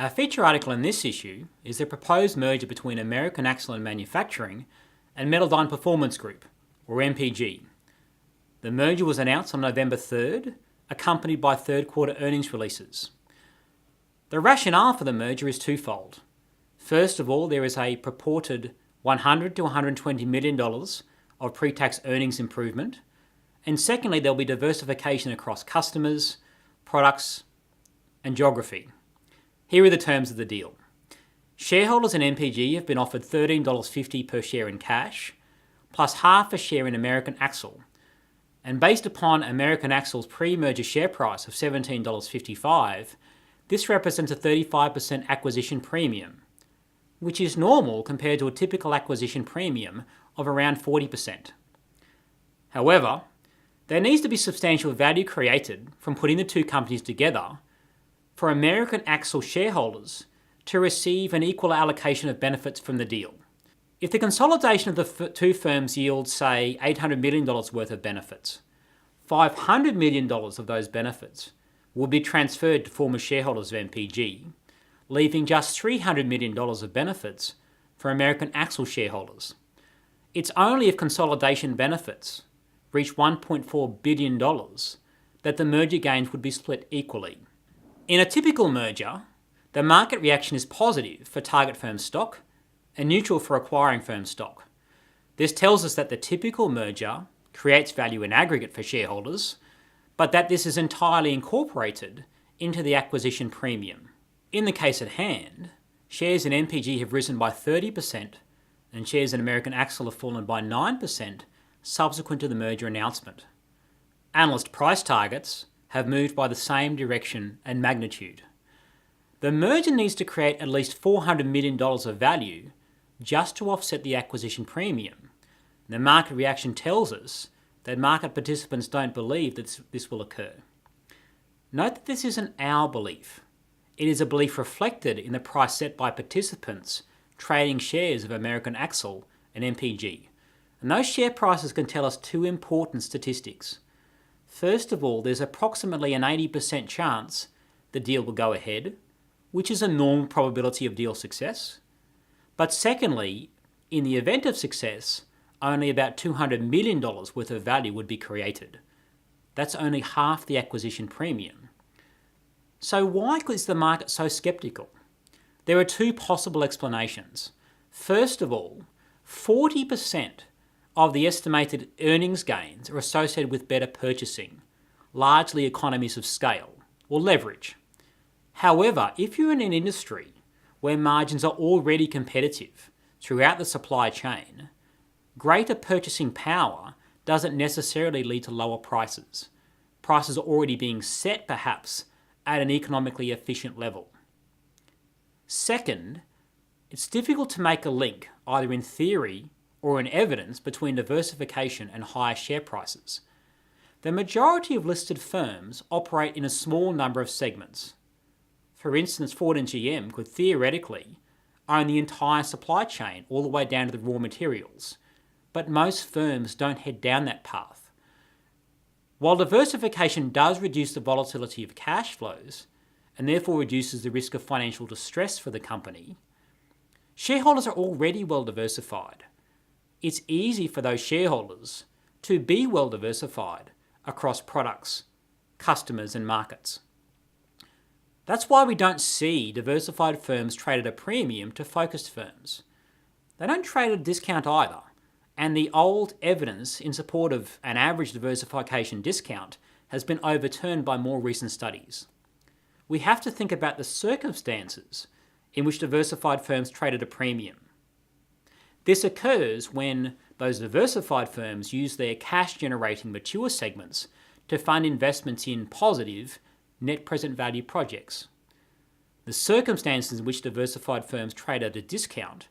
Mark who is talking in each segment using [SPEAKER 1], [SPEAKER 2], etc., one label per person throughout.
[SPEAKER 1] Our feature article in this issue is the proposed merger between American Axle and Manufacturing and Metaldyne Performance Group, or MPG. The merger was announced on November 3rd, accompanied by third quarter earnings releases. The rationale for the merger is twofold. First of all, there is a purported $100 to $120 million of pre-tax earnings improvement. And secondly, there'll be diversification across customers, products, and geography. Here are the terms of the deal. Shareholders in MPG have been offered $13.50 per share in cash, plus half a share in American Axle. And based upon American Axle's pre-merger share price of $17.55, this represents a 35% acquisition premium, which is normal compared to a typical acquisition premium of around 40%. However, there needs to be substantial value created from putting the two companies together for American Axle shareholders to receive an equal allocation of benefits from the deal. If the consolidation of the two firms yields, say, $800 million worth of benefits, $500 million of those benefits will be transferred to former shareholders of MPG, leaving just $300 million of benefits for American Axle shareholders. It's only if consolidation benefits reach $1.4 billion that the merger gains would be split equally. In a typical merger, the market reaction is positive for target firm stock and neutral for acquiring firm stock. This tells us that the typical merger creates value in aggregate for shareholders, but that this is entirely incorporated into the acquisition premium. In the case at hand, shares in MPG have risen by 30% and shares in American Axle have fallen by 9% subsequent to the merger announcement. Analyst price targets have moved by the same direction and magnitude. The merger needs to create at least $400 million of value just to offset the acquisition premium. The market reaction tells us that market participants don't believe that this will occur. Note that this isn't our belief. It is a belief reflected in the price set by participants trading shares of American Axle and MPG. And those share prices can tell us two important statistics. First of all, there's approximately an 80% chance the deal will go ahead, which is a normal probability of deal success. But secondly, in the event of success, only about $200 million worth of value would be created. That's only half the acquisition premium. So why is the market so skeptical? There are two possible explanations. First of all, 40% of the estimated earnings gains are associated with better purchasing, largely economies of scale or leverage. However, if you're in an industry where margins are already competitive throughout the supply chain, greater purchasing power doesn't necessarily lead to lower prices. Prices are already being set, perhaps, at an economically efficient level. Second, it's difficult to make a link, either in theory or in evidence, between diversification and higher share prices. The majority of listed firms operate in a small number of segments. For instance, Ford and GM could theoretically own the entire supply chain all the way down to the raw materials, but most firms don't head down that path. While diversification does reduce the volatility of cash flows and therefore reduces the risk of financial distress for the company, shareholders are already well diversified. It's easy for those shareholders to be well diversified across products, customers, and markets. That's why we don't see diversified firms trade at a premium to focused firms. They don't trade at a discount either, and the old evidence in support of an average diversification discount has been overturned by more recent studies. We have to think about the circumstances in which diversified firms trade at a premium. This occurs when those diversified firms use their cash-generating mature segments to fund investments in positive net present value projects. The circumstances in which diversified firms trade at a discount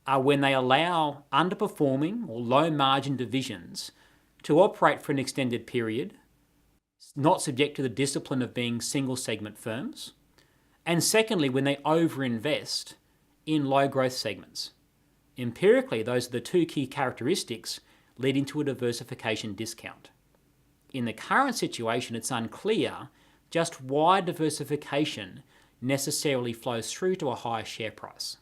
[SPEAKER 1] are when they allow underperforming or low-margin divisions to operate for an extended period, not subject to the discipline of being single-segment firms, and secondly, when they overinvest in low-growth segments. Empirically, those are the two key characteristics leading to a diversification discount. In the current situation, it's unclear just why diversification necessarily flows through to a higher share price.